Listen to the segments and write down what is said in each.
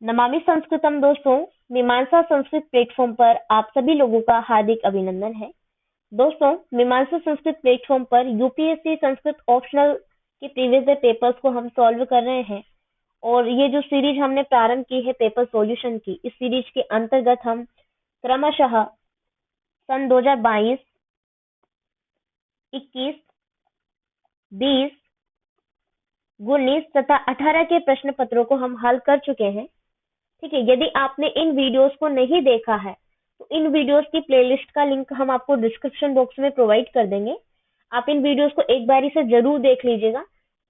नमामि संस्कृतम दोस्तों, मीमांसा संस्कृत प्लेटफॉर्म पर आप सभी लोगों का हार्दिक अभिनंदन है। दोस्तों, मीमांसा संस्कृत प्लेटफॉर्म पर यूपीएससी संस्कृत ऑप्शनल के प्रीवियस ईयर पेपर्स को हम सॉल्व कर रहे हैं और ये जो सीरीज हमने प्रारंभ की है पेपर सॉल्यूशन की, इस सीरीज के अंतर्गत हम क्रमशः सन 2022, 21, 20, 19 तथा 18 के प्रश्न पत्रों को हम हल कर चुके हैं। ठीक है, यदि आपने इन वीडियोस को नहीं देखा है तो इन वीडियोस की प्लेलिस्ट का लिंक हम आपको डिस्क्रिप्शन बॉक्स में प्रोवाइड कर देंगे। आप इन वीडियोस को एक बारी से जरूर देख लीजिएगा,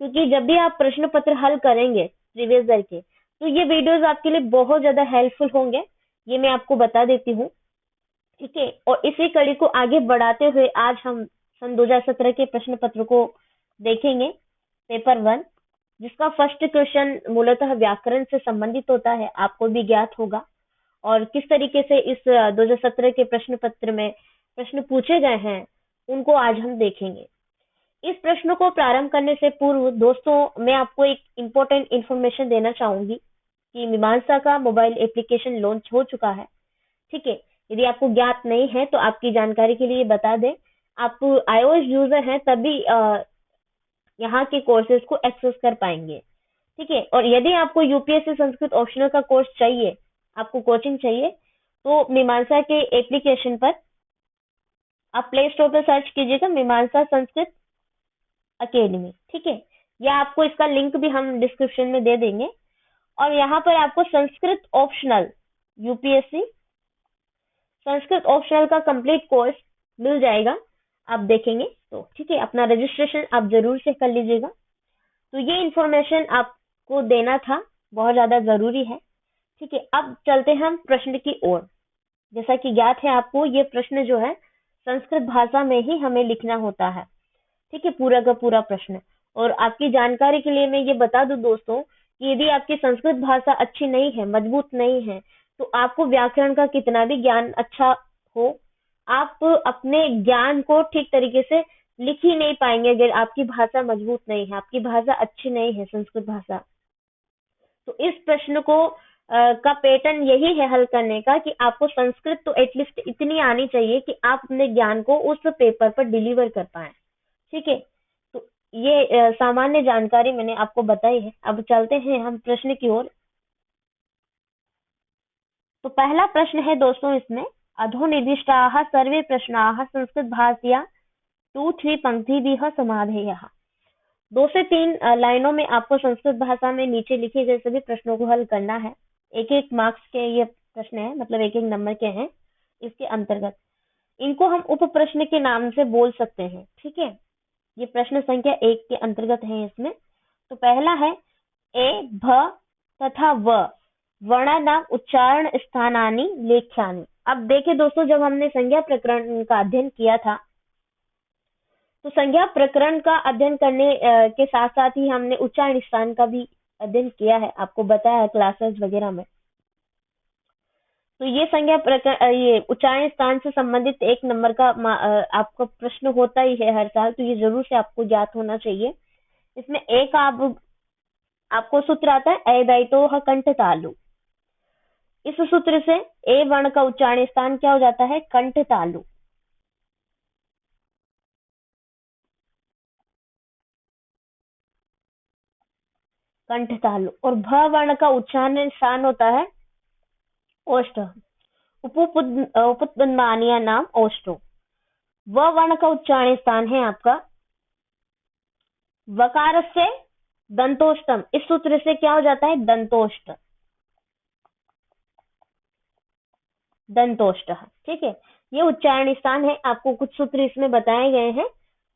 क्योंकि जब भी आप प्रश्न पत्र हल करेंगे प्रीवियस ईयर के, तो ये वीडियोस आपके लिए बहुत ज्यादा हेल्पफुल होंगे, ये मैं आपको बता देती हूँ। ठीक है, और इसी कड़ी को आगे बढ़ाते हुए आज हम सन 2017 के प्रश्न पत्र को देखेंगे, पेपर 1, जिसका फर्स्ट क्वेश्चन मूलतः व्याकरण से संबंधित होता है, आपको भी ज्ञात होगा। और किस तरीके से इस 2017 के प्रश्न पत्र में प्रश्न पूछे गए हैं, उनको आज हम देखेंगे। इस प्रश्न को प्रारंभ करने से पूर्व दोस्तों, मैं आपको एक इम्पोर्टेंट इन्फॉर्मेशन देना चाहूंगी कि मीमांसा का मोबाइल एप्लीकेशन लॉन्च हो चुका है। ठीक है, यदि आपको ज्ञात नहीं है तो आपकी जानकारी के लिए बता दें, आप iOS यूजर हैं तभी यहाँ के कोर्सेज को एक्सेस कर पाएंगे। ठीक है, और यदि आपको यूपीएससी संस्कृत ऑप्शनल का कोर्स चाहिए, आपको कोचिंग चाहिए, तो मीमांसा के एप्लीकेशन पर आप प्ले स्टोर पर सर्च कीजिएगा मीमांसा संस्कृत अकेडमी। ठीक है, या आपको इसका लिंक भी हम डिस्क्रिप्शन में दे देंगे। और यहाँ पर आपको Sanskrit optional UPSC Sanskrit optional का कंप्लीट कोर्स मिल जाएगा, आप देखेंगे तो। ठीक है, अपना रजिस्ट्रेशन आप जरूर से कर लीजिएगा। तो ये इन्फॉर्मेशन आपको देना था, बहुत ज्यादा जरूरी है। ठीक है, अब चलते हैं हम प्रश्न की ओर। जैसा कि ज्ञात है आपको, ये प्रश्न जो है संस्कृत भाषा में ही हमें लिखना होता है। ठीक है, पूरा का पूरा प्रश्न। और आपकी जानकारी के लिए मैं ये बता दूं दोस्तों, कि यदि आपकी संस्कृत भाषा अच्छी नहीं है, मजबूत नहीं है, तो आपको व्याकरण का कितना भी ज्ञान अच्छा हो, आप अपने ज्ञान को ठीक तरीके से लिख ही नहीं पाएंगे अगर आपकी भाषा मजबूत नहीं है, आपकी भाषा अच्छी नहीं है संस्कृत भाषा। तो इस प्रश्न को का पैटर्न यही है हल करने का, कि आपको संस्कृत तो एटलीस्ट इतनी आनी चाहिए कि आप अपने ज्ञान को उस पेपर पर डिलीवर कर पाए। ठीक है, तो ये सामान्य जानकारी मैंने आपको बताई है। अब चलते हैं हम प्रश्न की ओर। तो पहला प्रश्न है दोस्तों इसमें, अधोनिर्दिष्टाः सर्वे प्रश्नाः संस्कृत भाषया 2-3 पंक्तिभिः समाधेयः। 2 से 3 लाइनों में आपको संस्कृत भाषा में नीचे लिखे गए सभी प्रश्नों को हल करना है। एक एक मार्क्स के ये प्रश्न है, मतलब एक एक नंबर के हैं इसके अंतर्गत। इनको हम उप प्रश्न के नाम से बोल सकते हैं। ठीक है, ये प्रश्न संख्या 1 के अंतर्गत है इसमें। तो पहला है, ए भ तथा व वर्णानाम उच्चारण स्थानानि लेख्यानि। अब देखिए दोस्तों, जब हमने संज्ञा प्रकरण का अध्ययन किया था, तो संज्ञा प्रकरण का अध्ययन करने के साथ साथ ही हमने उच्चारण स्थान का भी अध्ययन किया है, आपको बताया है क्लासेस वगैरह में। तो ये संज्ञा प्रकरण, ये उच्चारण स्थान से संबंधित 1 नंबर का आपका प्रश्न होता ही है हर साल, तो ये जरूर से आपको ज्ञात होना चाहिए। इसमें एक आपको सूत्र आता है, ऐदैतोः कंठ तालु। इस सूत्र से ए वर्ण का उच्चारण स्थान क्या हो जाता है, कंठ तालु। कंठ तालु। और भ वर्ण का उच्चारण स्थान होता है ओष्ठ, उपउत्पन्नानिया नाम ओष्ठो। व वर्ण का उच्चारण स्थान है आपका वकार से दंतोष्टम। इस सूत्र से क्या हो जाता है, दंतोष्ट, दंतोष्ट। ठीक है, ये उच्चारण स्थान है, आपको कुछ सूत्र इसमें बताए गए हैं।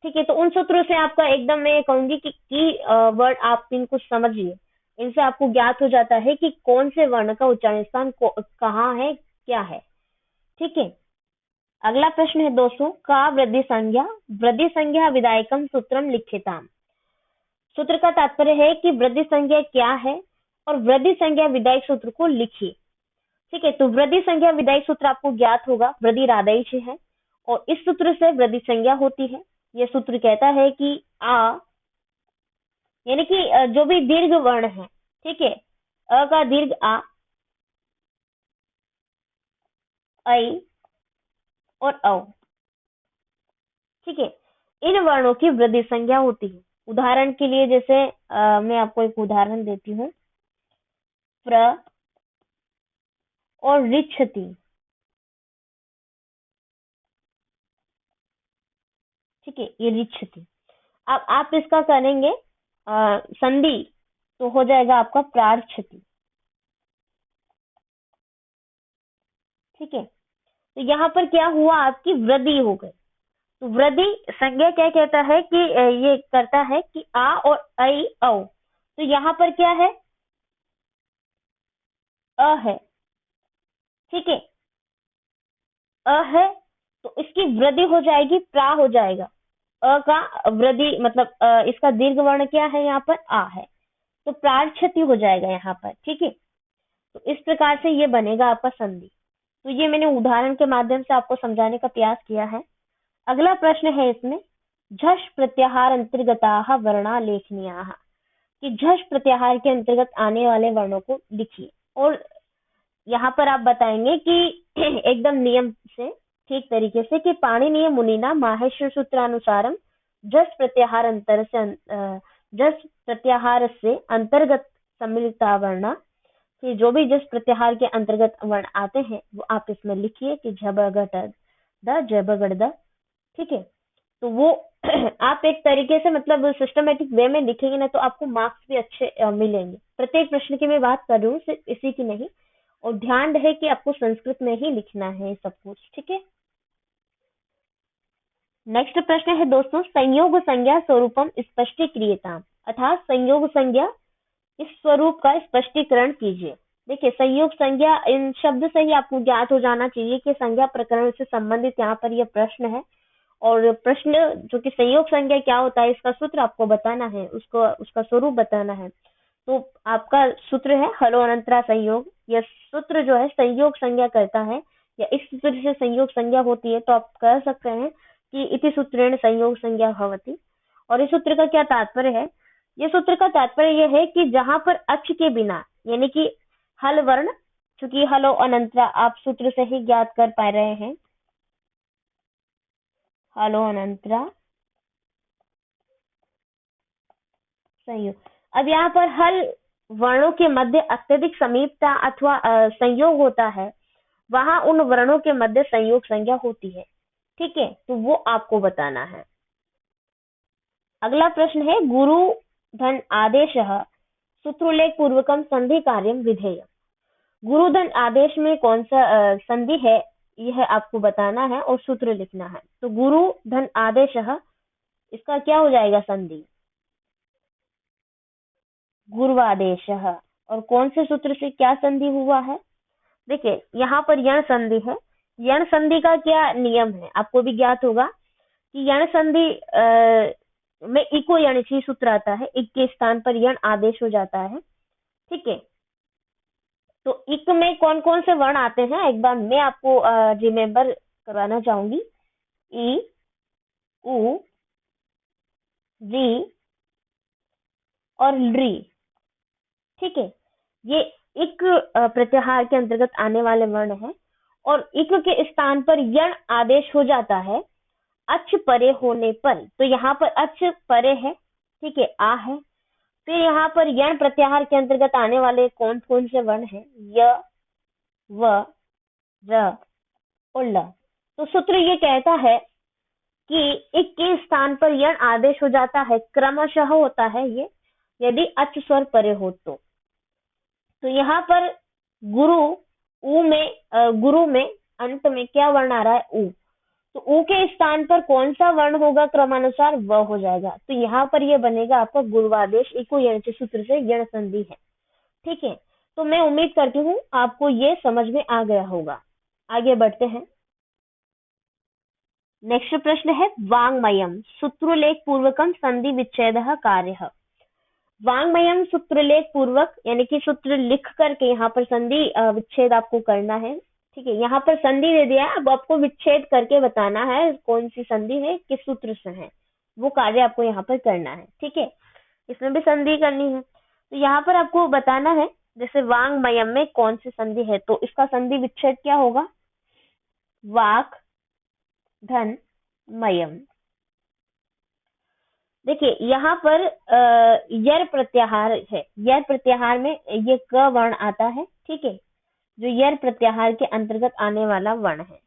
ठीक है, तो उन सूत्रों से आपका एकदम मैं कहूंगी कि वर्ड आप इनको समझिए, इनसे आपको ज्ञात हो जाता है कि कौन से वर्ण का उच्चारण स्थान कहाँ है, क्या है। ठीक है, अगला प्रश्न है दोस्तों, का वृद्धि संज्ञा विधायकम सूत्रम लिखिताम। सूत्र का तात्पर्य है कि वृद्धि संज्ञा क्या है और वृद्धि संज्ञा विधायक सूत्र को लिखिए। ठीक है, तो वृद्धि संज्ञा विधायक सूत्र आपको ज्ञात होगा, वृद्धि राधाइश है और इस सूत्र से वृद्धि संज्ञा होती है। यह सूत्र कहता है कि आ, यानी कि जो भी दीर्घ वर्ण है, ठीक है, अ का दीर्घ आ, ऐ और औ। ठीक है, इन वर्णों की वृद्धि संज्ञा होती है। उदाहरण के लिए जैसे मैं आपको एक उदाहरण देती हूँ, प्र और रिच्छति। ठीक है, ये रिच्छति। अब आप इसका करेंगे संधि, तो हो जाएगा आपका प्रार्छति। ठीक है, तो यहाँ पर क्या हुआ, आपकी वृद्धि हो गई। तो वृद्धि संज्ञा क्या कहता है कि ये करता है कि आ और ऐ औ। तो यहाँ पर क्या है, अ है। ठीक है, अ है, तो इसकी वृद्धि हो जाएगी, प्रा हो जाएगा। अ का वृद्धि मतलब इसका दीर्घ वर्ण क्या है, यहाँ पर आ है, तो प्रार्छति हो जाएगा यहाँ पर। ठीक है, तो इस प्रकार से ये बनेगा आपका संधि। तो ये मैंने उदाहरण के माध्यम से आपको समझाने का प्रयास किया है। अगला प्रश्न है इसमें, झष प्रत्याहार अंतर्गता वर्णा लेखनीया, कि झष प्रत्याहार के अंतर्गत आने वाले वर्णों को लिखिए। और यहाँ पर आप बताएंगे कि एकदम नियम से, ठीक तरीके से, कि पाणिनीय मुनिना माहेश्वर सूत्रानुसारम जस प्रत्याहार जस प्रत्याहार से अंतर्गत सम्मिलिता वर्णा, कि जो भी जस प्रत्याहार के अंतर्गत वर्ण आते हैं वो आप इसमें लिखिए, कि झबगट द, जबगड़ द। ठीक है, तो वो आप एक तरीके से मतलब सिस्टमेटिक वे में लिखेंगे ना, तो आपको मार्क्स भी अच्छे मिलेंगे। प्रत्येक प्रश्न की मैं बात कर रही हूँ, सिर्फ इसी की नहीं। और ध्यान रहे कि आपको संस्कृत में ही लिखना है सब कुछ। ठीक है, नेक्स्ट प्रश्न है दोस्तों, संयोग संज्ञा स्वरूपम स्पष्टीक्रियताम, अर्थात संयोग संज्ञा इस स्वरूप का स्पष्टीकरण कीजिए। देखिए, संयोग संज्ञा, इन शब्द से ही आपको ज्ञात हो जाना चाहिए कि संज्ञा प्रकरण से संबंधित यहाँ पर यह प्रश्न है। और प्रश्न जो कि संयोग संज्ञा क्या होता है, इसका सूत्र आपको बताना है, उसको उसका स्वरूप बताना है। तो आपका सूत्र है हलो अनंतरा संयोग। यह सूत्र जो है संयोग संज्ञा करता है, या इस सूत्र से संयोग संज्ञा होती है। तो आप कह सकते हैं कि इति सूत्रेण संयोग संज्ञा भवति। और इस सूत्र का क्या तात्पर्य है, ये सूत्र का तात्पर्य यह है कि जहां पर अच के बिना, यानी कि हल वर्ण, चूंकि हलो अनंतरा आप सूत्र से ही ज्ञात कर पा रहे हैं, हलो अनंतरा संयोग। अब यहाँ पर हल वर्णों के मध्य अत्यधिक समीपता अथवा संयोग होता है, वहां उन वर्णों के मध्य संयोग संज्ञा होती है। ठीक है, तो वो आपको बताना है। अगला प्रश्न है, गुरु धन आदेश सूत्रोल्लेख पूर्वकम संधि कार्यम विधेय। गुरु धन आदेश में कौन सा संधि है, यह आपको बताना है और सूत्र लिखना है। तो गुरु धन आदेश, इसका क्या हो जाएगा संधि, गुरुवादेश। और कौन से सूत्र से क्या संधि हुआ है, देखिए यहाँ पर यण संधि है। यण संधि का क्या नियम है, आपको भी ज्ञात होगा कि यण संधि में इको यणसी सूत्र आता है, इक के स्थान पर यण आदेश हो जाता है। ठीक है, तो इक में कौन कौन से वर्ण आते हैं, एक बार मैं आपको रिमेम्बर करवाना चाहूंगी। ई, उ, री और ली। ठीक है, ये इक प्रत्याहार के अंतर्गत आने वाले वर्ण हैं। और इक के स्थान पर यण आदेश हो जाता है अच परे होने पर। तो यहाँ पर अच परे है, ठीक है, आ है। फिर यहाँ पर यण प्रत्याहार के अंतर्गत आने वाले कौन कौन से वर्ण हैं, य, व, र और ल। तो सूत्र ये कहता है कि इक के स्थान पर यण आदेश हो जाता है, क्रमशः होता है ये, यदि अच स्वर परे हो तो यहाँ पर गुरु, गुरु में अंत में क्या वर्ण आ रहा है, उ। तो ऊ के स्थान पर कौन सा वर्ण होगा क्रमानुसार, व हो जाएगा। तो यहाँ पर ये बनेगा आपका गुरुवादेश, इको यण सूत्र से यण संधि है। ठीक है, तो मैं उम्मीद करती हूँ आपको ये समझ में आ गया होगा। आगे बढ़ते हैं। नेक्स्ट प्रश्न है, वांग्मयम सूत्रोल्लेख पूर्वकम संधि विच्छेद कार्य। वांग्मयम सूत्रलेख पूर्वक, यानी कि सूत्र लिख करके यहाँ पर संधि विच्छेद आपको करना है। ठीक है, यहाँ पर संधि दे दिया है, अब आपको विच्छेद करके बताना है कौन सी संधि है, किस सूत्र से है, वो कार्य आपको यहाँ पर करना है। ठीक है, इसमें भी संधि करनी है। तो यहाँ पर आपको बताना है, जैसे वांग्मयम में कौन सी संधि है, तो इसका संधि विच्छेद क्या होगा, वाक् धन मयम। देखिए यहाँ पर यर प्रत्याहार है। यर प्रत्याहार में ये क वर्ण आता है, ठीक है, जो यर प्रत्याहार के अंतर्गत आने वाला वर्ण है।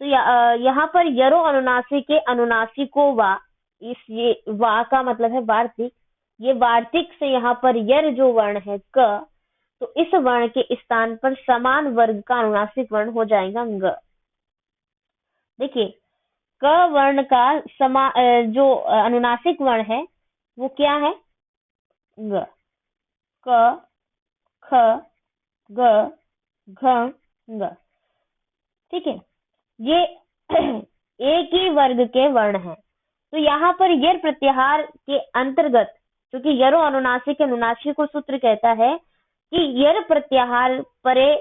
तो यहाँ पर यरो अनुनासिक के अनुनासिक को वा, ये वा का मतलब है वार्तिक। ये वार्तिक से यहाँ पर यर जो वर्ण है क, तो इस वर्ण के स्थान पर समान वर्ग का अनुनासिक वर्ण हो जाएगा ग। देखिए क वर्ण का जो अनुनासिक वर्ण है वो क्या है? ग। क, ख, ग, घ, ग। ठीक है, ये एक ही वर्ग के वर्ण हैं। तो यहाँ पर यर प्रत्याहार के अंतर्गत, क्योंकि यरो अनुनासिक अनुनासिक को सूत्र कहता है कि यर प्रत्याहार परे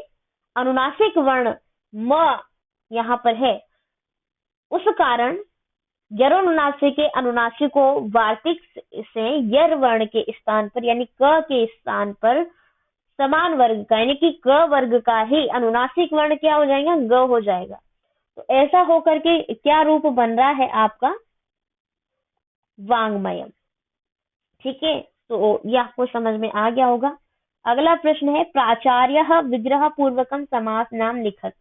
अनुनासिक वर्ण म यहाँ पर है, उस कारण यरोनुनासिक के अनुनासिक को वार्तिक से यर वर्ण के स्थान पर यानी क के स्थान पर समान वर्ग का यानी कि क वर्ग का ही अनुनासिक वर्ण क्या हो जाएगा? ग हो जाएगा। तो ऐसा होकर के क्या रूप बन रहा है आपका? वांग्मयम। ठीक है, तो ये आपको समझ में आ गया होगा। अगला प्रश्न है प्राचार्य विग्रह पूर्वकम समास नाम लिखत।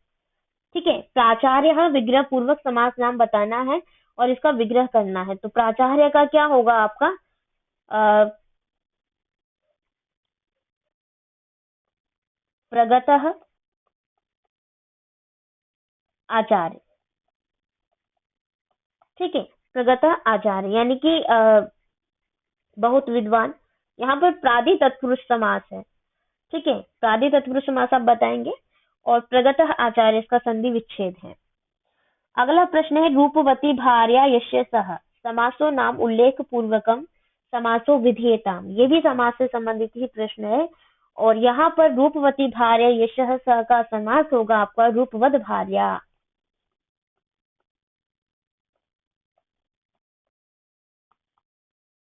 ठीक है, प्राचार्य विग्रह पूर्वक समास नाम बताना है और इसका विग्रह करना है। तो प्राचार्य का क्या होगा आपका? प्रगतः आचार्य। ठीक है, प्रगतः आचार्य यानी कि बहुत विद्वान। यहाँ पर प्रादि तत्पुरुष समास है। ठीक है, प्रादि तत्पुरुष समास आप बताएंगे और प्रगतः आचार्य इसका संधि विच्छेद है। अगला प्रश्न है रूपवती भार्या यस्य सह समासो नाम उल्लेख पूर्वकम समासो विधीयताम। ये भी समास से संबंधित ही प्रश्न है और यहाँ पर रूपवती भार्या यस्य सह का समास होगा आपका रूपवद भार्या।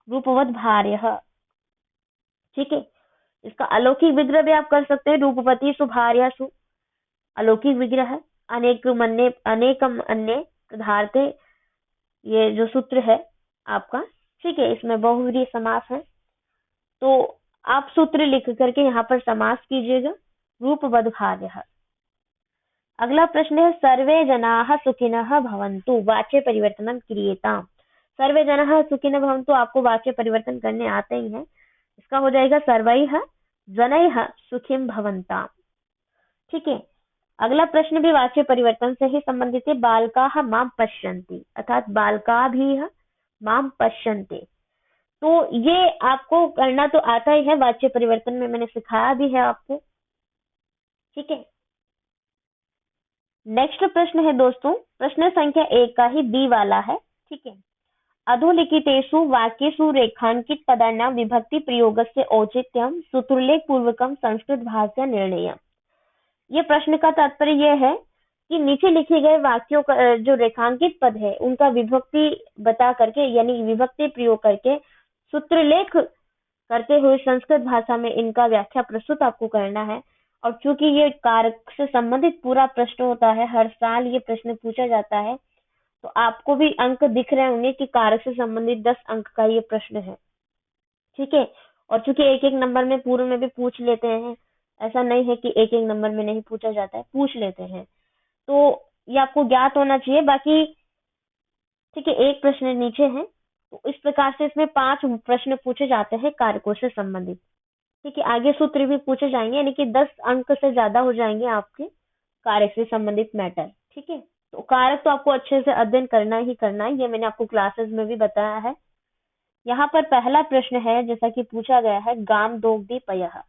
रूपवद भार्य। ठीक है, इसका अलौकिक विग्रह भी आप कर सकते हैं, रूपवती सुभार्या सु अलौकिक विग्रह है। अनेकम अन्य पदार्थे, ये जो सूत्र है आपका, ठीक है, इसमें बहुव्रीहि समास है। तो आप सूत्र लिख करके यहाँ पर समास कीजिएगा रूपवद भार्यः। अगला प्रश्न है सर्वे जनाः सुखिनः भवन्तु वाच्य परिवर्तनं क्रियेताम्। सर्वे जनाः सुखिनः भवन्तु आपको वाच्य परिवर्तन करने आते ही हैं, इसका हो जाएगा सर्वैः जनैः सुखिं भवन्ताम्। ठीक है, अगला प्रश्न भी वाच्य परिवर्तन से ही संबंधित है। बालकाः मां पश्यन्ति अर्थात बालकाभिः मां पश्यन्ते। तो ये आपको करना तो आता ही है, वाच्य परिवर्तन में मैंने सिखाया भी है आपको। ठीक है, नेक्स्ट प्रश्न है दोस्तों, प्रश्न संख्या 1 का ही बी वाला है। ठीक है, अधोलिखितेषु वाक्येषु रेखांकित पदानां विभक्ति प्रयोगस्य औचित्यं सूत्रोल्लेख पूर्वकं संस्कृत भाषा निर्णय। ये प्रश्न का तात्पर्य यह है कि नीचे लिखे गए वाक्यों का जो रेखांकित पद है उनका विभक्ति बता करके यानी विभक्ति प्रयोग करके सूत्रलेख करते हुए संस्कृत भाषा में इनका व्याख्या प्रस्तुत आपको करना है। और चूंकि ये कारक से संबंधित पूरा प्रश्न होता है, हर साल ये प्रश्न पूछा जाता है, तो आपको भी अंक दिख रहे होंगे कि कारक से संबंधित 10 अंक का ये प्रश्न है। ठीक है, और चूंकि एक एक नंबर में पूर्व में भी पूछ लेते हैं, ऐसा नहीं है कि एक एक नंबर में नहीं पूछा जाता है, पूछ लेते हैं, तो ये आपको ज्ञात होना चाहिए। बाकी ठीक है, एक प्रश्न नीचे है, तो इस प्रकार से इसमें 5 प्रश्न पूछे जाते हैं कारकों से संबंधित। ठीक है, आगे सूत्र भी पूछे जाएंगे यानी कि 10 अंक से ज्यादा हो जाएंगे आपके कारक से संबंधित मैटर। ठीक है, तो कारक तो आपको अच्छे से अध्ययन करना ही करना है, ये मैंने आपको क्लासेस में भी बताया है। यहाँ पर पहला प्रश्न है जैसा कि पूछा गया है गाम दोग्धी पयः।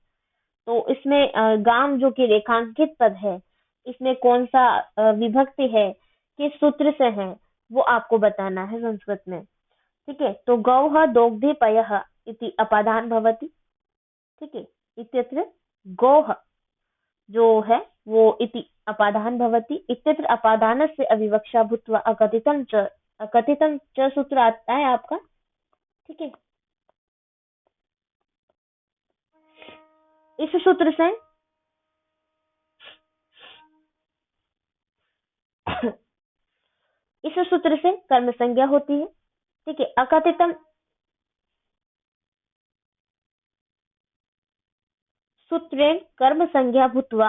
तो इसमें गाम जो कि रेखांकित पद है, इसमें कौन सा विभक्ति है, किस सूत्र से है, वो आपको बताना है संस्कृत में। ठीक है, तो गौः दोग्धी पयः इति अपादान भवति। ठीक है, इत्यत्र गौः जो है वो इति अपादान भवति, इत्यत्र अपादानस्य अविवक्षा भूत्वा अकथितं च सूत्र आता है आपका। ठीक है, इस सूत्र से इस सूत्र से कर्म संज्ञा होती है। ठीक है, अकथितम सूत्रेण कर्म संज्ञा भूत्वा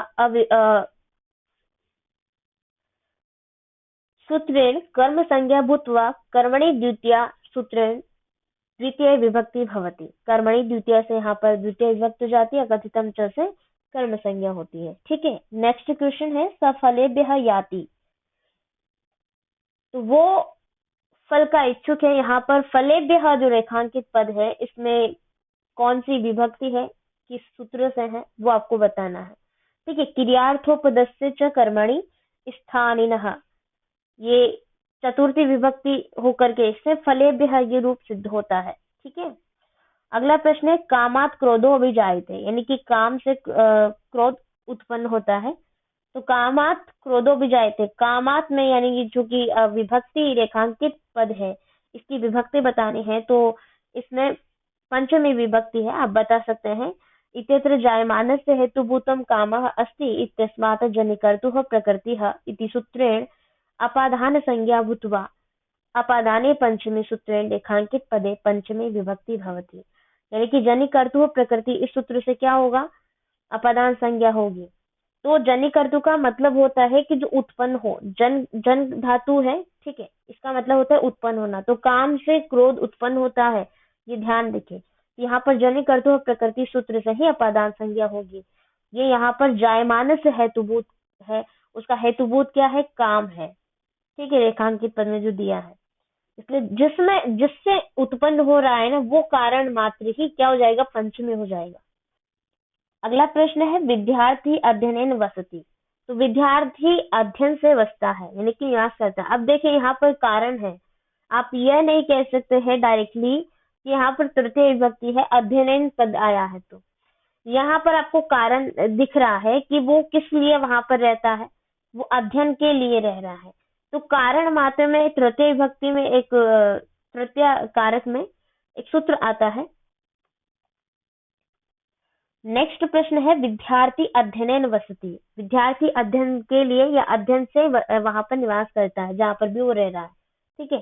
सूत्रेण कर्म संज्ञा भूत्वा कर्मणि द्वितीया सूत्रेण द्वितीय विभक्ति भवति। कर्मणि द्वितीय से यहाँ पर द्वितीय विभक्ति हो जाती है, कथितम च से कर्म संज्ञा होती है। ठीक है, नेक्स्ट क्वेश्चन है सफलेभ्यः याति। तो वो फल का इच्छुक है। यहाँ पर फलेभ्यः जो रेखांकित पद है इसमें कौन सी विभक्ति है, किस सूत्र से है, वो आपको बताना है। ठीक है, क्रियार्थोपदस्य च कर्मणि स्थानिनः, ये चतुर्थी विभक्ति होकर के इससे फलेभ्यः ये रूप सिद्ध होता है। ठीक है, अगला प्रश्न है कामात क्रोधो अभिजायते, यानी कि काम से क्रोध उत्पन्न होता है। तो कामात क्रोधो अभिजायते, कामात में यानी कि जो कि विभक्ति रेखांकित पद है इसकी विभक्ति बतानी है। तो इसमें पंचमी विभक्ति है, आप बता सकते हैं। इत्यत्र जायमानस्य हेतुभूतं कामः अस्ति इत्यस्मात् जनिकर्तुः प्रकृतिः इति सूत्रेण अपादान संज्ञा भूत्वा अपादाने पंचमी सूत्रेण रेखांकित पदे पंचमी विभक्ति भवति। यानी कि जनिकर्तुः प्रकृति, इस सूत्र से क्या होगा, अपादान संज्ञा होगी। तो जनिकर्तु का मतलब होता है कि जो उत्पन्न हो, जन धातु है। ठीक है, इसका मतलब होता है उत्पन्न होना। तो काम से क्रोध उत्पन्न होता है, ये ध्यान रखें। यहाँ पर जनिकर्तु प्रकृति सूत्र से ही अपादान संज्ञा होगी। ये यहाँ पर जायमान से हेतुभूत है, उसका हेतुभूत क्या है, काम है। ठीक है, रेखांकित पद में जो दिया है, इसलिए जिससे उत्पन्न हो रहा है ना वो कारण मात्र ही क्या हो जाएगा, पंचमी हो जाएगा। अगला प्रश्न है विद्यार्थी अध्ययन वसति। तो विद्यार्थी अध्ययन से बसता है, यानी कि निवास करता है। अब देखिए यहाँ पर कारण है, आप यह नहीं कह सकते हैं डायरेक्टली कि यहाँ पर तृतीय विभक्ति है, अध्ययन पद आया है। तो यहाँ पर आपको कारण दिख रहा है कि वो किस लिए वहां पर रहता है, वो अध्ययन के लिए रह रहा है। तो कारण मात्र में तृतीय विभक्ति में एक तृतीय कारक में एक सूत्र आता है। नेक्स्ट प्रश्न है विद्यार्थी अध्ययन वसति। विद्यार्थी अध्ययन के लिए या अध्ययन से वहां पर निवास करता है, जहां पर भी वो रह रहा है। ठीक है,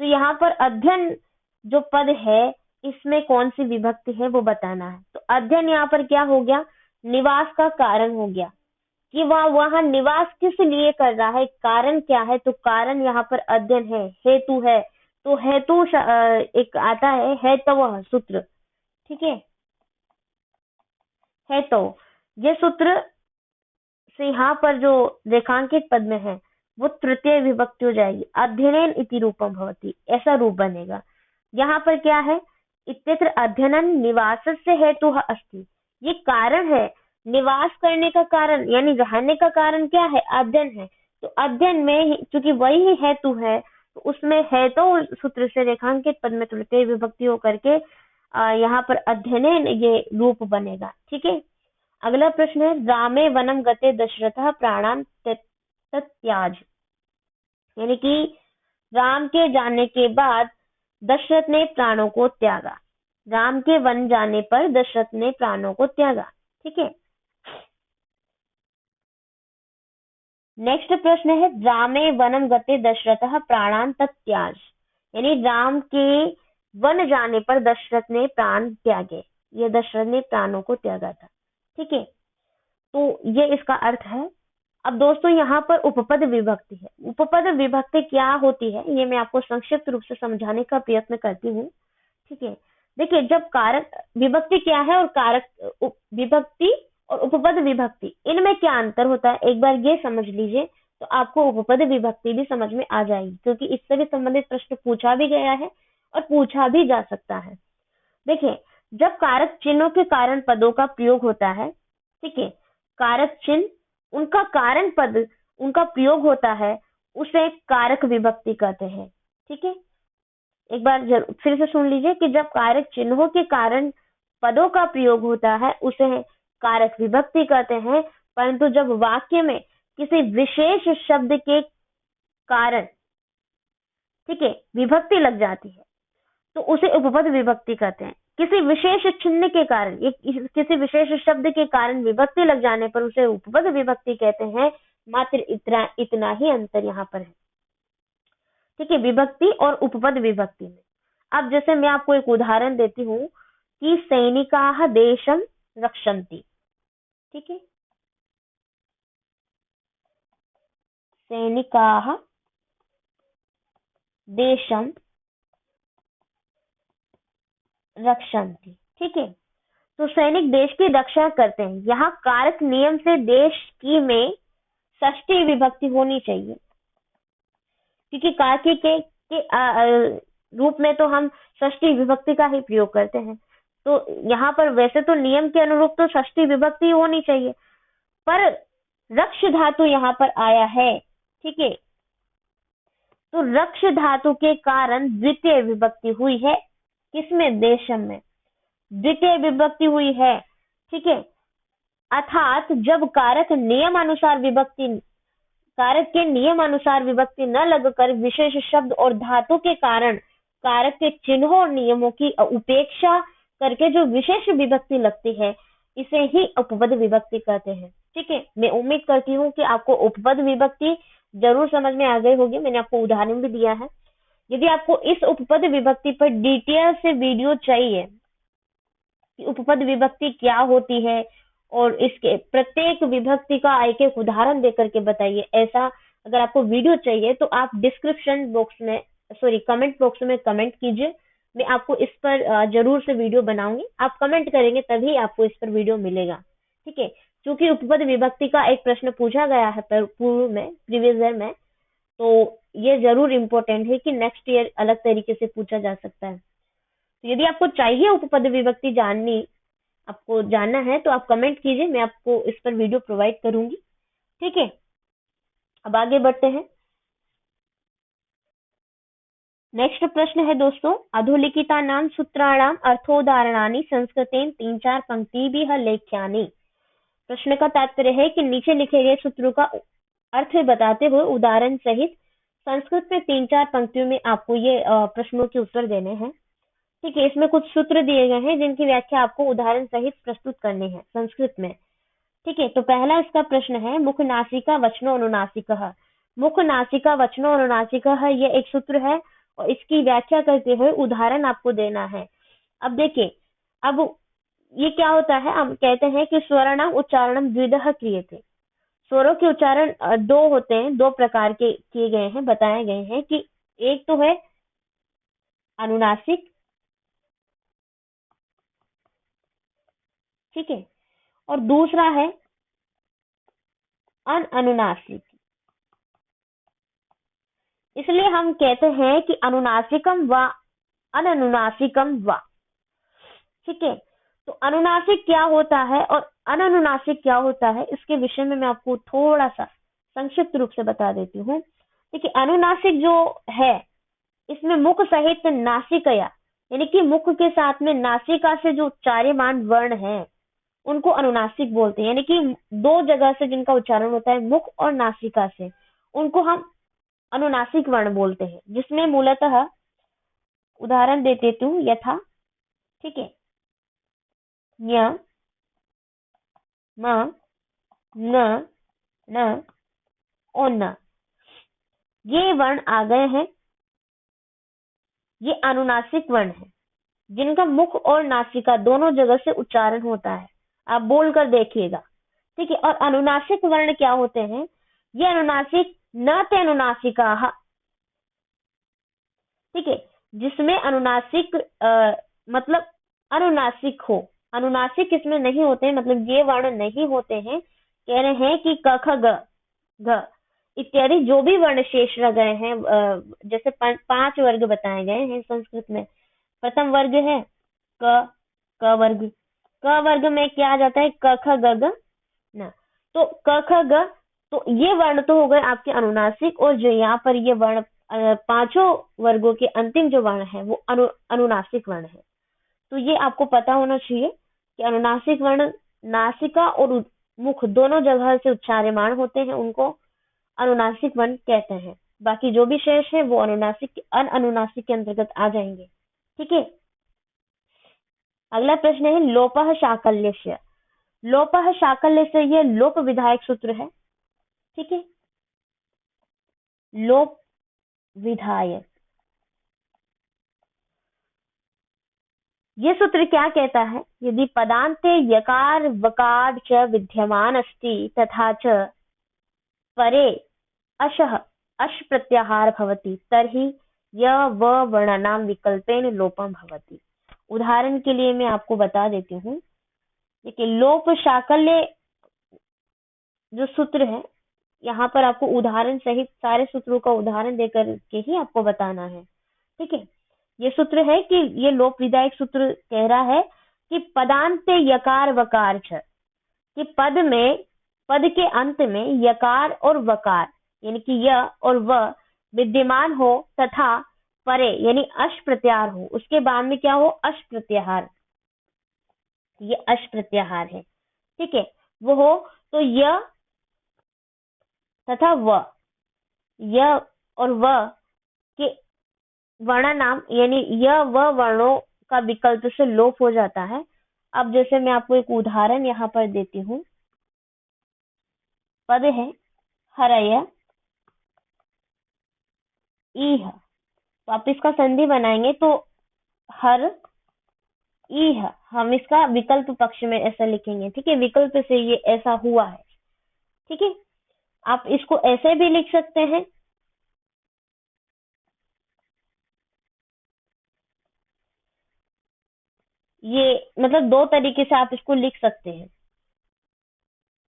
तो यहाँ पर अध्ययन जो पद है इसमें कौन सी विभक्ति है वो बताना है। तो अध्ययन यहाँ पर क्या हो गया, निवास का कारण हो गया कि वहां निवास किस लिए कर रहा है, कारण क्या है। तो कारण यहाँ पर अध्ययन है, हेतु है। तो हेतु एक आता है हेतवः सूत्र। ठीक है तो ये सूत्र से यहाँ पर जो रेखांकित पद में है वो तृतीय विभक्ति हो जाएगी, अध्ययन इति रूपम भवति, ऐसा रूप बनेगा। यहाँ पर क्या है, इत्यत्र अध्ययनन निवासस्य हेतुः अस्ति, ये कारण है, निवास करने का कारण यानी रहने का कारण क्या है, अध्ययन है। तो अध्ययन में चूंकि वही हेतु है तो उसमें हेतु सूत्र से रेखांकित पद में तृतीय विभक्ति होकर के यहाँ पर अध्ययन ये रूप बनेगा। ठीक है, अगला प्रश्न है रामे वनम गते दशरथः प्राणान् तत्याज, यानी कि राम के जाने के बाद दशरथ ने प्राणों को त्यागा। राम के वन जाने पर दशरथ ने प्राणों को त्यागा। ठीक है, नेक्स्ट प्रश्न है रामे वनम गते दशरथः प्राणान् तत्याज, यानी राम के वन जाने पर दशरथ ने प्राण त्यागे, ये दशरथ ने प्राणों को त्यागा था। ठीक है, तो ये इसका अर्थ है। अब दोस्तों यहाँ पर उपपद विभक्ति है। उपपद विभक्ति क्या होती है ये मैं आपको संक्षिप्त रूप से समझाने का प्रयत्न करती हूँ। ठीक है, देखिए जब कारक विभक्ति क्या है और कारक विभक्ति और उपपद विभक्ति, इनमें क्या अंतर होता है एक बार ये समझ लीजिए तो आपको उपपद विभक्ति भी समझ में आ जाएगी, क्योंकि इससे भी संबंधित प्रश्न पूछा भी गया है और पूछा भी जा सकता है। देखिए जब कारक चिन्हों के कारण पदों का प्रयोग होता है, ठीक है, कारक चिन्ह उनका कारण पद उनका प्रयोग होता है, उसे कारक विभक्ति कहते हैं। ठीक है, एक बार फिर से सुन लीजिए कि जब कारक चिन्हों के कारण पदों का प्रयोग होता है उसे कारक विभक्ति कहते हैं, परंतु जब वाक्य में किसी विशेष शब्द के कारण, ठीक है, विभक्ति लग जाती है तो उसे उपपद विभक्ति कहते हैं। किसी विशेष चिन्ह के कारण, किसी विशेष शब्द के कारण विभक्ति लग जाने पर उसे उपपद विभक्ति कहते हैं। मात्र इतना ही अंतर यहाँ पर है। ठीक है, विभक्ति और उपपद विभक्ति में। अब जैसे मैं आपको एक उदाहरण देती हूँ कि सैनिकाः देशं रक्षन्ति। ठीक है, सैनिकाः देशं रक्षन्ति। ठीक है, तो सैनिक देश की रक्षा करते हैं। यहाँ कारक नियम से देश की में षष्ठी विभक्ति होनी चाहिए, क्योंकि कारकी के रूप में तो हम षष्ठी विभक्ति का ही प्रयोग करते हैं। तो यहाँ पर वैसे तो नियम के अनुरूप तो षष्ठी विभक्ति होनी चाहिए, पर रक्ष धातु यहाँ पर आया है। ठीक है, तो रक्ष धातु के कारण द्वितीय विभक्ति हुई है। किसमें? देशम में द्वितीय विभक्ति हुई है। ठीक है, अर्थात जब कारक के नियम अनुसार विभक्ति न लगकर विशेष शब्द और धातु के कारण कारक के चिन्हों और नियमों की उपेक्षा करके जो विशेष विभक्ति लगती है, इसे ही उपपद विभक्ति कहते हैं। ठीक है, मैं उम्मीद करती हूँ कि आपको उपपद विभक्ति जरूर समझ में आ गई होगी। मैंने आपको उदाहरण भी दिया है। यदि आपको इस उपपद विभक्ति पर डिटेल से वीडियो चाहिए कि उपपद विभक्ति क्या होती है और इसके प्रत्येक विभक्ति का एक एक उदाहरण देकर के बताइए, ऐसा अगर आपको वीडियो चाहिए तो आप कमेंट बॉक्स में कमेंट कीजिए। मैं आपको इस पर जरूर से वीडियो बनाऊंगी। आप कमेंट करेंगे तभी आपको इस पर वीडियो मिलेगा। ठीक है, क्योंकि उपपद विभक्ति का एक प्रश्न पूछा गया है प्रीवियस ईयर में, तो ये जरूर इम्पोर्टेंट है कि नेक्स्ट ईयर अलग तरीके से पूछा जा सकता है। तो यदि आपको चाहिए उपपद विभक्ति आपको जानना है तो आप कमेंट कीजिए, मैं आपको इस पर वीडियो प्रोवाइड करूंगी। ठीक है, अब आगे बढ़ते हैं। नेक्स्ट प्रश्न है दोस्तों, अधोलिखितानां सूत्राणाम् अर्थोदाहरणानि संस्कृतेन 3-4 पंक्तिभिः लेख्यानि। प्रश्न का तात्पर्य है कि नीचे लिखे गए सूत्रों का अर्थ बताते हुए उदाहरण सहित संस्कृत में 3-4 पंक्तियों में आपको ये प्रश्नों के उत्तर देने हैं। ठीक है, इसमें कुछ सूत्र दिए गए हैं जिनकी व्याख्या आपको उदाहरण सहित प्रस्तुत करनी है संस्कृत में। ठीक है, तो पहला इसका प्रश्न है, मुख नासिका वचनो अनुनासिकः। मुख नासिका वचनो अनुनासिकः ये एक सूत्र है और इसकी व्याख्या करते हुए उदाहरण आपको देना है। अब देखिए, अब ये क्या होता है, हम कहते हैं कि स्वराणाम उच्चारणम द्विधा क्रियते। स्वरों के उच्चारण दो होते हैं, दो प्रकार के किए गए हैं, बताए गए हैं कि एक तो है अनुनासिक, ठीक है, और दूसरा है अनअनुनासिक। इसलिए हम कहते हैं कि अनुनासिकम व अनअनुनासिकम व। ठीक है, तो अनुनासिक क्या होता है और अनअनुनासिक क्या होता है, इसके विषय में मैं आपको थोड़ा सा संक्षिप्त रूप से बता देती हूँ। देखिए, अनुनासिक जो है इसमें मुख सहित नासिकया, यानी कि मुख के साथ में नासिका से जो उच्चार्यमान वर्ण है उनको अनुनासिक बोलते हैं। यानी कि दो जगह से जिनका उच्चारण होता है मुख और नासिका से, उनको हम अनुनासिक वर्ण बोलते हैं, जिसमें मूलतः उदाहरण दे देती हूँ यथा। ठीक है, न्य, म, न, न और न, ये वर्ण आ गए हैं, ये अनुनासिक वर्ण है जिनका मुख और नासिका दोनों जगह से उच्चारण होता है। आप बोलकर देखिएगा। ठीक है, और अनुनासिक वर्ण क्या होते हैं, ये अनुनासिक न ते अनुनासिका। ठीक है, जिसमें अनुनासिक मतलब अनुनासिक हो, अनुनासिक इसमें नहीं होते हैं, मतलब ये वर्ण नहीं होते हैं। कह रहे हैं कि क ख ग घ इत्यादि जो भी वर्ण शेष रह गए हैं, जैसे 5 वर्ग बताए गए हैं संस्कृत में। प्रथम वर्ग है क वर्ग। क वर्ग में क्या आ जाता है, क ख ग घ न। तो क ख ग, तो ये वर्ण तो हो गए आपके अनुनासिक, और जो यहाँ पर ये वर्ण पांचों वर्गों के अंतिम जो वर्ण है वो अनुनासिक वर्ण है। तो ये आपको पता होना चाहिए कि अनुनासिक वर्ण नासिका और मुख दोनों जगह से उच्चार्यमान होते हैं, उनको अनुनासिक वर्ण कहते हैं। बाकी जो भी शेष है वो अनअनुनासिक के अंतर्गत आ जाएंगे। ठीक है, अगला प्रश्न है लोपः शाकल्यस्य। लोपः शाकल्यस्य, ये लोप विधायक सूत्र है। ठीक है, लोप विधायक। ये सूत्र क्या कहता है? यदि पदान्ते यकार वकार च विद्यमान अस्ति तथा च परे अशः अश् प्रत्याहार भवति तर्हि य व वर्णानां विकल्पेन लोपम भवति। उदाहरण के लिए मैं आपको बता देती हूँ। देखिए, लोप शाकल्य जो सूत्र है, यहाँ पर आपको उदाहरण सहित सारे सूत्रों का उदाहरण देकर के ही आपको बताना है। ठीक है, ये सूत्र है कि ये लोप विधायक सूत्र कह रहा है कि पदान्ते यकार वकार छ, कि पद के अंत में यकार और वकार यानी कि य और व विद्यमान हो तथा परे यानी अश प्रत्याहार हो, उसके बाद में क्या हो? अश प्रत्याहार। ये अश प्रत्याहार है। ठीक है, वो हो तो य तथा व, य और व के वर्णानाम यानी य व वर्णों का विकल्प से लोप हो जाता है। अब जैसे मैं आपको एक उदाहरण यहाँ पर देती हूँ। पद है हरय ईह, तो आप इसका संधि बनाएंगे तो हर ईह, हम इसका विकल्प पक्ष में ऐसा लिखेंगे। ठीक है, विकल्प से ये ऐसा हुआ है। ठीक है, आप इसको ऐसे भी लिख सकते हैं। ये मतलब दो तरीके से आप इसको लिख सकते हैं।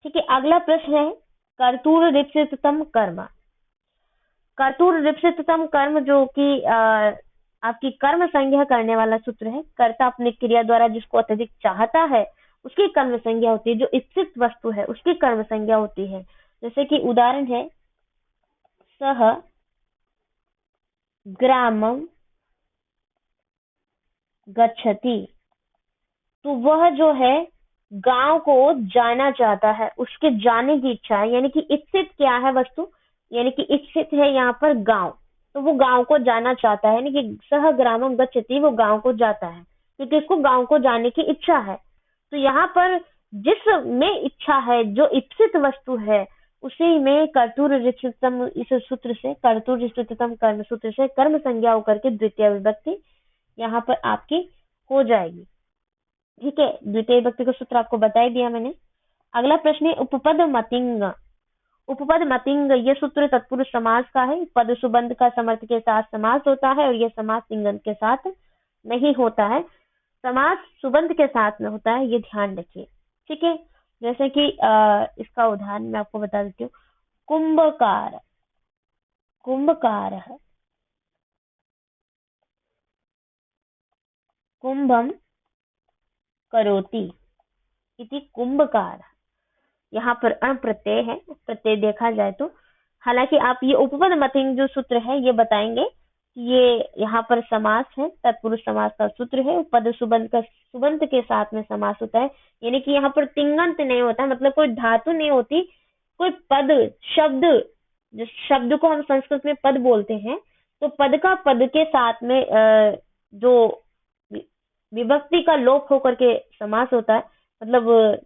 ठीक है, अगला प्रश्न है कर्तूर रिप्सितम कर्म। कर्तूर रिप्सितम कर्म जो कि आपकी कर्म संज्ञा करने वाला सूत्र है। कर्ता अपनी क्रिया द्वारा जिसको अत्यधिक चाहता है उसकी कर्म संज्ञा होती है, जो इच्छित वस्तु है उसकी कर्म संज्ञा होती है। जैसे कि उदाहरण है सह ग्रामम गच्छति, तो वह जो है गांव को जाना चाहता है, उसके जाने की इच्छा है। यानी कि इच्छित क्या है वस्तु, यानी कि इच्छित है यहाँ पर गांव, तो वो गांव को जाना चाहता है। यानी कि सह ग्रामम गच्छति, वो गांव को जाता है क्योंकि उसको गांव को जाने की इच्छा है। तो यहाँ पर जिस में इच्छा है, जो इच्छित वस्तु है, उसी में कर्तुर रिश्चितम, इस सूत्र से कर्तुर रिश्चितम कर्म सूत्र से कर्म संज्ञा होकर के द्वितीय विभक्ति यहाँ पर आपकी हो जाएगी। ठीक है, द्वितीय विभक्ति का सूत्र आपको बता ही दिया मैंने। अगला प्रश्न है उपपद मतिंग। उपपद मतिंग ये सूत्र तत्पुरुष समास का है। पद सुबंध का समर्थ के साथ समास होता है और यह समास तिंगंत के साथ नहीं होता है, समास सुबंध के साथ में होता है, ये ध्यान रखिए। ठीक है, जैसे कि इसका उदाहरण मैं आपको बता देती हूँ। कुंभकार, कुंभकार, कुंभम करोति इति कुंभकार। यहाँ पर अण प्रत्यय है, प्रत्यय देखा जाए तो। हालांकि आप ये उपपद मतिंग जो सूत्र है ये बताएंगे कि ये यहाँ पर समास है, तत्पुरुष समास का सूत्र है। पद सुबंध का सुबंध के साथ में समास होता है, यानी कि यहाँ पर तिंगंत नहीं होता, मतलब कोई धातु नहीं होती, कोई पद शब्द, जिस शब्द को हम संस्कृत में पद बोलते हैं, तो पद का पद के साथ में जो विभक्ति का लोप होकर के समास होता है, मतलब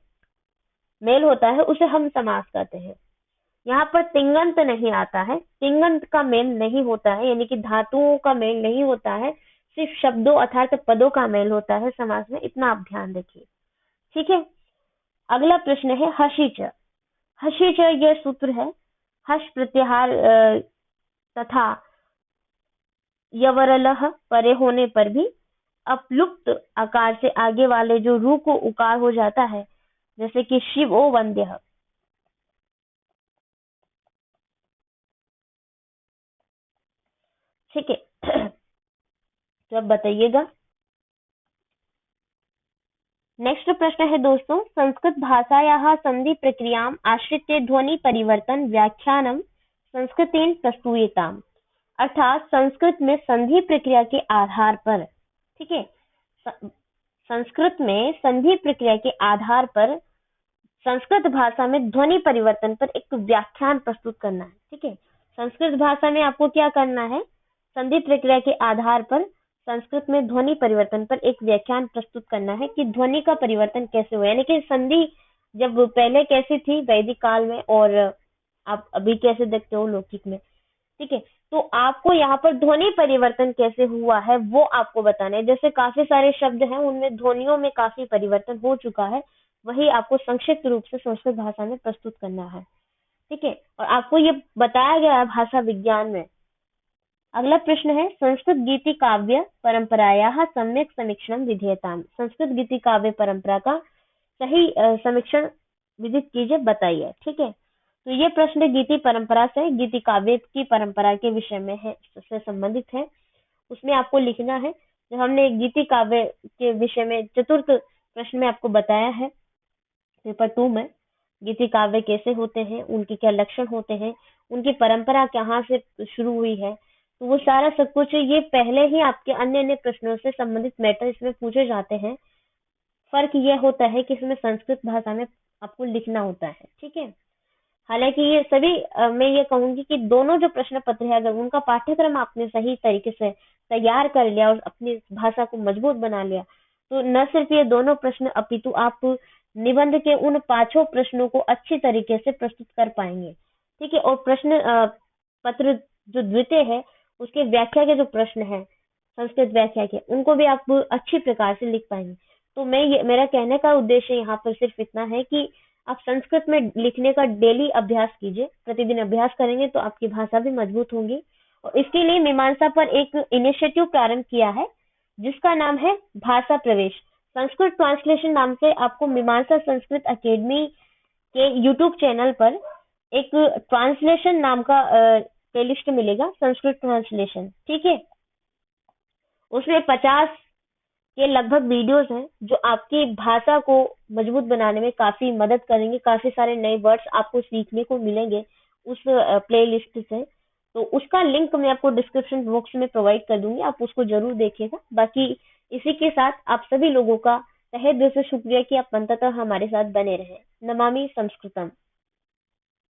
मेल होता है, उसे हम समास कहते हैं। यहाँ पर तिंगंत नहीं आता है, तिंगंत का मेल नहीं होता है, यानी कि धातुओं का मेल नहीं होता है, सिर्फ शब्दों अर्थात पदों का मेल होता है समास में, इतना आप ध्यान रखिए। ठीक है, अगला प्रश्न है हशिच। हशिच यह सूत्र है हश प्रत्याहार तथा यवरलह परे होने पर भी अपलुप्त आकार से आगे वाले जो रू को उकार हो जाता है, जैसे कि शिव ओ वंद्य। ठीक है, तो अब बताइएगा। नेक्स्ट प्रश्न है दोस्तों, संस्कृत भाषायाः संधि प्रक्रियाम् आश्रित्य ध्वनि परिवर्तन व्याख्यानम संस्कृतेन प्रस्तुयताम्। अर्थात संस्कृत में संधि प्रक्रिया के आधार पर, ठीक है, संस्कृत में संधि प्रक्रिया के आधार पर संस्कृत भाषा में ध्वनि परिवर्तन पर एक व्याख्यान प्रस्तुत करना है। ठीक है, संस्कृत भाषा में आपको क्या करना है? संधि प्रक्रिया के आधार पर संस्कृत में ध्वनि परिवर्तन पर एक व्याख्यान प्रस्तुत करना है कि ध्वनि का परिवर्तन कैसे हुआ, यानी कि संधि जब पहले कैसी थी वैदिक काल में और आप अभी कैसे देखते हो लौकिक में। ठीक है, तो आपको यहाँ पर ध्वनि परिवर्तन कैसे हुआ है वो आपको बताना है। जैसे काफी सारे शब्द हैं, उनमें ध्वनियों में काफी परिवर्तन हो चुका है, वही आपको संक्षिप्त रूप से संस्कृत भाषा में प्रस्तुत करना है। ठीक है, और आपको ये बताया गया है भाषा विज्ञान में। अगला प्रश्न है, संस्कृत गीति काव्य परंपरायाः सम्यक समीक्षणं विधेयताम्। संस्कृत गीति काव्य परंपरा का सही समीक्षण विदित कीजिए, बताइए। ठीक है, तो ये प्रश्न गीति परंपरा से, गीति काव्य की परंपरा के विषय में है, से संबंधित है। उसमें आपको लिखना है, जो हमने गीति काव्य के विषय में चतुर्थ प्रश्न में आपको बताया है पेपर 2 में, गीति काव्य कैसे होते हैं, उनके क्या लक्षण होते हैं, उनकी परंपरा कहाँ से शुरू हुई है, तो वो सारा सब कुछ ये पहले ही आपके अन्य अन्य प्रश्नों से संबंधित मैटर इसमें पूछे जाते हैं। फर्क ये होता है कि इसमें संस्कृत भाषा में आपको लिखना होता है। ठीक है, हालांकि ये सभी मैं ये कहूंगी कि दोनों जो प्रश्न पत्र है, अगर उनका पाठ्यक्रम आपने सही तरीके से तैयार कर लिया और अपनी भाषा को मजबूत बना लिया, तो न सिर्फ ये दोनों प्रश्न अपितु आप निबंध के उन 5 प्रश्नों को अच्छी तरीके से प्रस्तुत कर पाएंगे। ठीक है, और प्रश्न पत्र जो द्वितीय है, उसके व्याख्या के जो प्रश्न है संस्कृत व्याख्या के, उनको भी आप अच्छी प्रकार से लिख पाएंगे। तो मेरा कहने का उद्देश्य यहाँ पर सिर्फ इतना है कि आप संस्कृत में लिखने का डेली अभ्यास कीजिए। प्रतिदिन अभ्यास करेंगे तो आपकी भाषा भी मजबूत होगी। और इसके लिए मीमांसा पर एक इनिशिएटिव प्रारंभ किया है, जिसका नाम है भाषा प्रवेश। संस्कृत ट्रांसलेशन नाम से आपको मीमांसा संस्कृत अकेडमी के यूट्यूब चैनल पर एक ट्रांसलेशन नाम का प्लेलिस्ट मिलेगा, संस्कृत ट्रांसलेशन। ठीक है, उसमें 50 के लगभग वीडियोस हैं, जो आपकी भाषा को मजबूत बनाने में काफी मदद करेंगे। काफी सारे नए वर्ड्स आपको सीखने को मिलेंगे उस प्लेलिस्ट से। तो उसका लिंक मैं आपको डिस्क्रिप्शन बॉक्स में प्रोवाइड कर दूंगी, आप उसको जरूर देखिएगा। बाकी इसी के साथ आप सभी लोगों का तहे दिल से शुक्रिया कि आप अंततः हमारे साथ बने रहे। नमामि संस्कृतम।